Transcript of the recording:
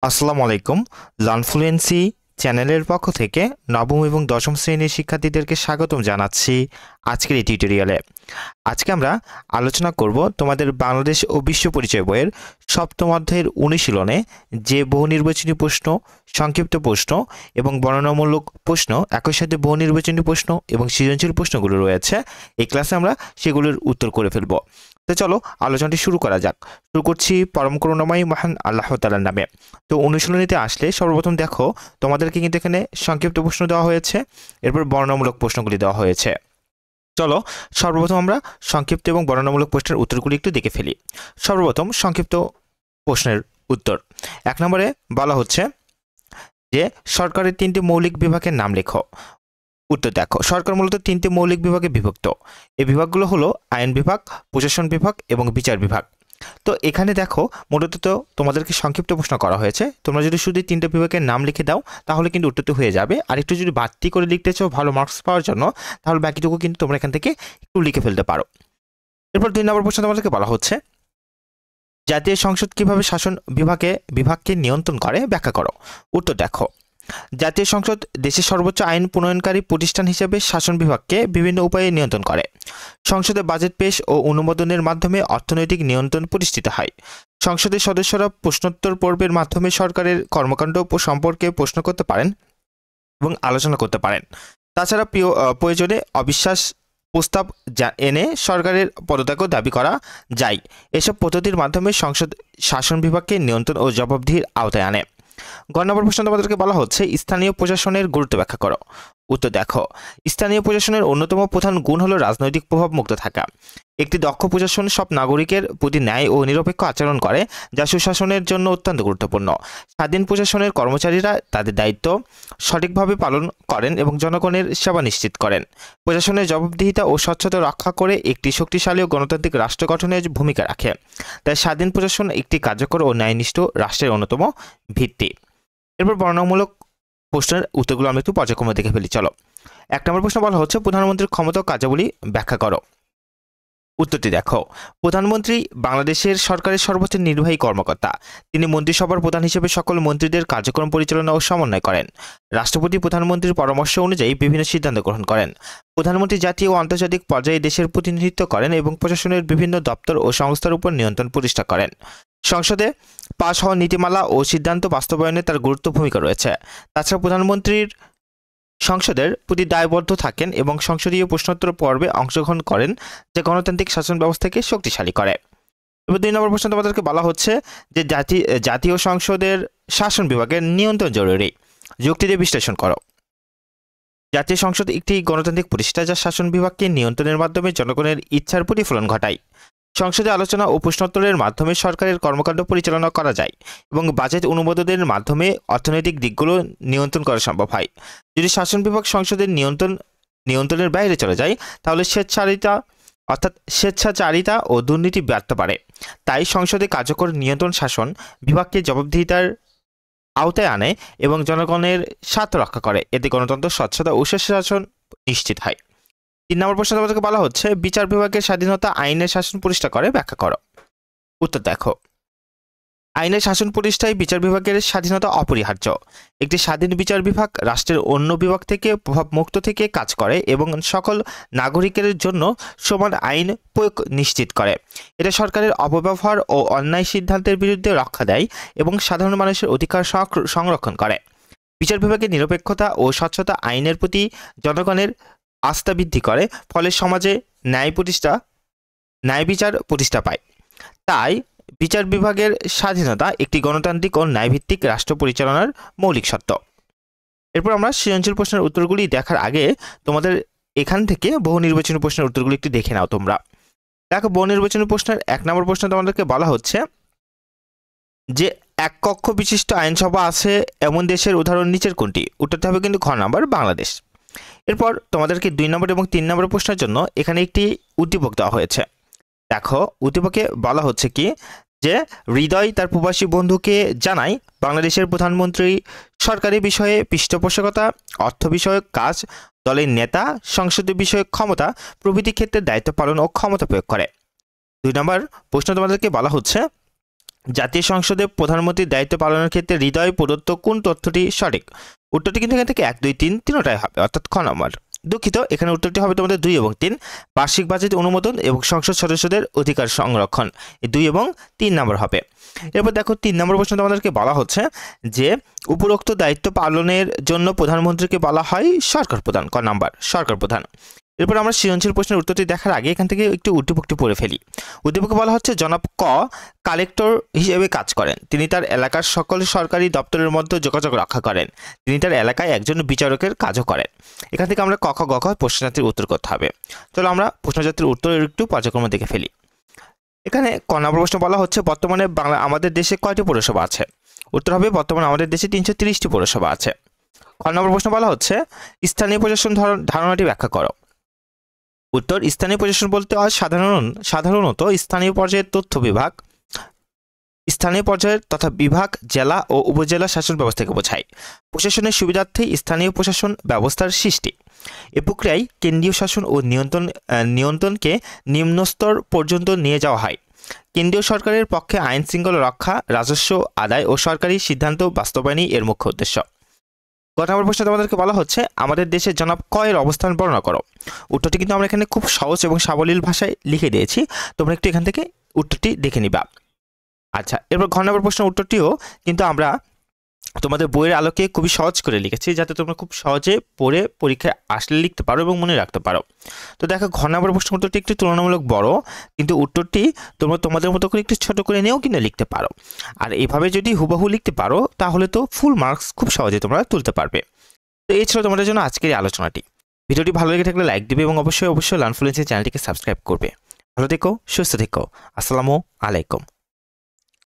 আসসালামু আলাইকুম। লার্নফ্লুয়েন্সি চ্যানেলের পক্ষ থেকে নবম এবং দশম শ্রেণীর শিক্ষার্থীদেরকে স্বাগতম জানাচ্ছি আজকের এই টিউটোরিয়ালে। আজকে আমরা আলোচনা করব তোমাদের বাংলাদেশ ও বিশ্ব পরিচয় বইয়ের সপ্তম অধ্যায়ের অনুশীলনে যে বহু নির্বাচনী প্রশ্ন, সংক্ষিপ্ত প্রশ্ন এবং বর্ণনামূলক প্রশ্ন, একই সাথে বহু নির্বাচনী প্রশ্ন এবং সৃজনশীল প্রশ্নগুলো রয়েছে। এই ক্লাসে আমরা সেগুলোর উত্তর করে ফেলব। তো চলো আলোচনাটি শুরু করা যাক। শুরু করছি পরম করুণাময় মহান আল্লাহ তাআলার নামে। তো অনুশীলনীতে আসলে সর্বপ্রথম দেখো তোমাদেরকে কিন্তু এখানে সংক্ষিপ্ত প্রশ্ন দেওয়া হয়েছে, এরপর বর্ণনামূলক প্রশ্নগুলি দেওয়া হয়েছে। চলো সর্বপ্রথম আমরা সংক্ষিপ্ত এবং বর্ণনামূলক প্রশ্নের উত্তরগুলি একটু দেখে ফেলি। সর্বপ্রথম সংক্ষিপ্ত প্রশ্নের উত্তর। 1 নম্বরে বলা হচ্ছে যে সরকারের 3টি মৌলিক বিভাগের নাম লেখো। উত্তর দেখো, সরকার মূলত 3টি মৌলিক বিভাগে বিভক্ত। এই বিভাগগুলো হলো আইন বিভাগ, প্রশাসন বিভাগ এবং বিচার বিভাগ। তো এখানে দেখো মূলত তো তোমাদেরকে সংক্ষিপ্ত প্রশ্ন করা হয়েছে। তোমরা যদি শুধু 3টে বিভাগের নাম লিখে দাও তাহলে কিন্তু উত্তরটি হয়ে যাবে। আর একটু যদি বাড়তি করে লিখতে চাও ভালো মার্কস পাওয়ার জন্য, তাহলে বাকিটুকু কিন্তু তোমরা এখান থেকে একটু লিখে ফেলতে পারো। এরপর 2 নম্বর প্রশ্ন তোমাদেরকে বলা হচ্ছে জাতীয় সংসদ কিভাবে শাসন বিভাগকে নিয়ন্ত্রণ করে ব্যাখ্যা করো। উত্তর দেখো, জাতীয় সংসদ দেশের সর্বোচ্চ আইন প্রণয়নকারী প্রতিষ্ঠান হিসেবে শাসন বিভাগকে বিভিন্ন উপায়ে নিয়ন্ত্রণ করে। সংসদে বাজেট পেশ ও অনুমোদনের মাধ্যমে অর্থনৈতিক নিয়ন্ত্রণ প্রতিষ্ঠিত হয়। সংসদের সদস্যরা প্রশ্নোত্তর পর্বের মাধ্যমে সরকারের কর্মকাণ্ড সম্পর্কে প্রশ্ন করতে পারেন এবং আলোচনা করতে পারেন। তাছাড়া প্রয়োজনে অবিশ্বাস প্রস্তাব এনে সরকারের পদত্যাগও দাবি করা যায়। এসব পদ্ধতির মাধ্যমে সংসদ শাসন বিভাগকে নিয়ন্ত্রণ ও জবাবদিহির আওতায় আনে। গ নম্বর প্রশ্ন তোমাদেরকে বলা হচ্ছে স্থানীয় প্রশাসনের গুরুত্ব ব্যাখ্যা করো। উত্তর দেখো, স্থানীয় প্রশাসনের অন্যতম প্রধান গুণ হলো রাজনৈতিক প্রভাব মুক্ত থাকা। একটি দক্ষ প্রশাসন সব নাগরিকের প্রতি ন্যায় ও নিরপেক্ষ আচরণ করে, যা সুশাসনের জন্য অত্যন্ত গুরুত্বপূর্ণ। স্বাধীন প্রশাসনের কর্মচারীরা তাদের দায়িত্ব সঠিকভাবে পালন করেন এবং জনগণের সেবা নিশ্চিত করেন। প্রশাসনের জবাবদিহিতা ও স্বচ্ছতা রক্ষা করে একটি শক্তিশালী ও গণতান্ত্রিক রাষ্ট্র গঠনে ভূমিকা রাখে। তাই স্বাধীন প্রশাসন একটি কার্যকর ও ন্যায়নিষ্ঠ রাষ্ট্রের অন্যতম ভিত্তি। এরপর বর্ণনামূলক প্রশ্নের উত্তরগুলো আমরা একটু পর্যায়ক্রমে দেখে ফেলি। চলো 1 নম্বর প্রশ্ন বলা হচ্ছে প্রধানমন্ত্রীর ক্ষমতা ও কার্যাবলী ব্যাখ্যা করো। উত্তরটি দেখো, প্রধানমন্ত্রী বাংলাদেশের সরকারের সর্বোচ্চ নির্বাহী কর্মকর্তা। তিনি মন্ত্রিসভার প্রধান হিসেবে সকল মন্ত্রীদের কার্যক্রম পরিচালনা ও সমন্বয় করেন। রাষ্ট্রপতি প্রধানমন্ত্রীর পরামর্শ অনুযায়ী বিভিন্ন সিদ্ধান্ত গ্রহণ করেন। প্রধানমন্ত্রী জাতীয় ও আন্তর্জাতিক পর্যায়ে দেশের প্রতিনিধিত্ব করেন এবং প্রশাসনের বিভিন্ন দপ্তর ও সংস্থার উপর নিয়ন্ত্রণ প্রতিষ্ঠা করেন। সংসদে পাশ হওয়া নীতিমালা ও সিদ্ধান্ত বাস্তবায়নে তার গুরুত্ব ভূমিকা রয়েছে। তাছাড়া প্রধানমন্ত্রীর সংসদের প্রতি দায়বদ্ধ থাকেন এবং সংসদীয় প্রশ্নোত্তর পর্বে অংশগ্রহণ করেন, যা গণতান্ত্রিক শাসন ব্যবস্থাকে শক্তিশালী করে। এবার 2 নম্বর প্রশ্ন তোমাদেরকে বলা হচ্ছে যে জাতীয় সংসদের শাসন বিভাগের নিয়ন্ত্রণ জরুরি। যুক্তি দিয়ে বিশ্লেষণ করো। জাতীয় সংসদ একটি গণতান্ত্রিক প্রতিষ্ঠান যা শাসন বিভাগকে নিয়ন্ত্রণের মাধ্যমে জনগণের ইচ্ছার প্রতিফলন ঘটায়। সংসদে আলোচনা ও প্রশ্নোত্তরের মাধ্যমে সরকারের কর্মকাণ্ড পরিচালনা করা যায় এবং বাজেট অনুমোদনের মাধ্যমে অর্থনৈতিক দিকগুলো নিয়ন্ত্রণ করা সম্ভব হয়। যদি শাসন বিভাগ সংসদের নিয়ন্ত্রণের বাইরে চলে যায় তাহলে স্বেচ্ছাচারিতা ও দুর্নীতি বাড়তে পারে। তাই সংসদে কার্যকর নিয়ন্ত্রণ শাসন বিভাগকে জবাবদিহিতার আওতায় আনে এবং জনগণের স্বার্থ রক্ষা করে। এতে গণতন্ত্র, স্বচ্ছতা ও সুশাসন নিশ্চিত হয়। 3 নম্বর প্রশ্ন তোমাদেরকে বলা হচ্ছে বিচার বিভাগের স্বাধীনতা আইনের শাসন প্রতিষ্ঠা করে ব্যাখ্যা করো। উত্তর দেখো, আইনের শাসন প্রতিষ্ঠায় বিচার বিভাগের স্বাধীনতা অপরিহার্য। একটি স্বাধীন বিচার বিভাগ রাষ্ট্রের অন্য বিভাগ থেকে প্রভাব মুক্ত থেকে কাজ করে এবং সকল নাগরিকের জন্য সমান আইন প্রয়োগ নিশ্চিত করে। এটা সরকারের অপব্যবহার ও অন্যায় সিদ্ধান্তের বিরুদ্ধে রক্ষা দেয় এবং সাধারণ মানুষের অধিকার সংরক্ষণ করে। বিচার বিভাগের নিরপেক্ষতা ও স্বচ্ছতা আইনের প্রতি জনগণের আস্থা বৃদ্ধি করে, ফলে সমাজে ন্যায় বিচার প্রতিষ্ঠা পায়। তাই বিচার বিভাগের স্বাধীনতা একটি গণতান্ত্রিক ও ন্যায়ভিত্তিক রাষ্ট্র পরিচালনার মৌলিক সত্য। এরপর আমরা সৃজনশীল প্রশ্নের উত্তরগুলি দেখার আগে তোমাদের এখান থেকে বহু নির্বাচনী প্রশ্নের উত্তরগুলি একটু দেখে নাও। তোমরা দেখো, বহু নির্বাচনী প্রশ্নের 1 নম্বর প্রশ্ন তোমাদেরকে বলা হচ্ছে যে এক কক্ষ বিশিষ্ট আইনসভা আছে এমন দেশের উদাহরণ নিচের কোনটি। উত্তরটা হবে কিন্তু খ নম্বর বাংলাদেশ। এরপর তোমাদেরকে 2 নম্বর এবং 3 নম্বর প্রশ্নের জন্য এখানে একটি উদ্দীপক দেওয়া হয়েছে। দেখো, উদ্দীপকে বলা হচ্ছে কি যে হৃদয় তার প্রবাসী বন্ধুকে জানায় বাংলাদেশের প্রধানমন্ত্রী সরকারি বিষয়ে পৃষ্ঠপোষকতা, অর্থ বিষয়ক কাজ, দলের নেতা, সংসদীয় বিষয়ক ক্ষমতা প্রভৃতি ক্ষেত্রে দায়িত্ব পালন ও ক্ষমতা প্রয়োগ করে। 2 নম্বর প্রশ্ন তোমাদেরকে বলা হচ্ছে জাতীয় সংসদে প্রধানমন্ত্রীর দায়িত্ব পালনের ক্ষেত্রে হৃদয় প্রদত্ত কোন তথ্যটি সঠিক? উত্তরটি কিন্তু এখান থেকে 1, 2, 3 তিনটাই হবে, অর্থাৎ খ নম্বর। দুঃখিত, এখানে উত্তরটি হবে তোমাদের 2 এবং 3। বার্ষিক বাজেট অনুমোদন এবং সংসদ সদস্যদের অধিকার সংরক্ষণ, এই 2 এবং 3 নম্বর হবে। এরপর দেখো 3 নম্বর প্রশ্ন তোমাদেরকে বলা হচ্ছে যে উপরোক্ত দায়িত্ব পালনের জন্য প্রধানমন্ত্রীকে বলা হয় সরকার প্রধান, ক নাম্বার সরকার প্রধান। এরপর আমরা সৃজনশীল প্রশ্নের উত্তরটি দেখার আগে এখান থেকে একটু উদ্দীপকটি পড়ে ফেলি। উদ্দীপকে বলা হচ্ছে জনাব ক কালেক্টর হিসেবে কাজ করেন। তিনি তার এলাকার সকল সরকারি দপ্তরের মধ্যে যোগাযোগ রক্ষা করেন। তিনি তার এলাকায় একজন বিচারকের কাজও করেন। এখান থেকে আমরা ক খ গ খ প্রশ্নজাতির উত্তর করতে হবে। চলো আমরা প্রশ্নজাতির উত্তরের একটু পর্যায়ক্রমে দেখে ফেলি। এখানে ক নম্বর প্রশ্ন বলা হচ্ছে বর্তমানে আমাদের দেশে কয়টি পৌরসভা আছে? উত্তর হবে বর্তমানে আমাদের দেশে 330টি পৌরসভা আছে। খ নম্বর প্রশ্ন বলা হচ্ছে স্থানীয় প্রশাসন ধারণাটি ব্যাখ্যা করো। উত্তর স্থানীয় প্রশাসন বলতে হয় সাধারণত স্থানীয় পর্যায়ের তথ্য বিভাগ, স্থানীয় পর্যায়ের তথা বিভাগ, জেলা ও উপজেলা শাসন ব্যবস্থাকে বোঝায়। প্রশাসনের সুবিধার্থে স্থানীয় প্রশাসন ব্যবস্থার সৃষ্টি। এ প্রক্রিয়ায় কেন্দ্রীয় শাসন ও নিয়ন্ত্রণকে নিম্নস্তর পর্যন্ত নিয়ে যাওয়া হয়। কেন্দ্রীয় সরকারের পক্ষে আইন শৃঙ্খলা রক্ষা, রাজস্ব আদায় ও সরকারি সিদ্ধান্ত বাস্তবায়নই এর মুখ্য উদ্দেশ্য। গ নম্বর প্রশ্নে তোমাদেরকে বলা হচ্ছে আমাদের দেশে জনাব ক এর অবস্থান বর্ণনা করো। উত্তরটি কিন্তু আমরা এখানে খুব সহজ এবং সাবলীল ভাষায় লিখে দিয়েছি, তোমরা একটু এখান থেকে উত্তরটি দেখে নিবা। আচ্ছা, এরপর ঘ নম্বর প্রশ্নের উত্তরটিও কিন্তু আমরা তোমাদের বইয়ের আলোকে খুবই সহজ করে লিখেছি, যাতে তোমরা খুব সহজে পড়ে পরীক্ষায় আসলে লিখতে পারো এবং মনে রাখতে পারো। তো দেখো ঘ নম্বর প্রশ্নের উত্তরটি একটু তুলনামূলক বড়, কিন্তু উত্তরটি তোমরা তোমাদের মতো করে একটু ছোট করে নিয়েও কিন্তু লিখতে পারো। আর এইভাবে যদি হুবহু লিখতে পারো তাহলে তো ফুল মার্কস খুব সহজে তোমরা তুলতে পারবে। তো এই ছিল তোমাদের জন্য আজকের এই আলোচনাটি। ভিডিওটি ভালো লেগে থাকলে লাইক দিবে এবং অবশ্যই লার্ন ফ্লুয়েন্সি চ্যানেলটিকে সাবস্ক্রাইব করবে। ভালো থেকো, সুস্থ থেকো। আসসালামু আলাইকুম।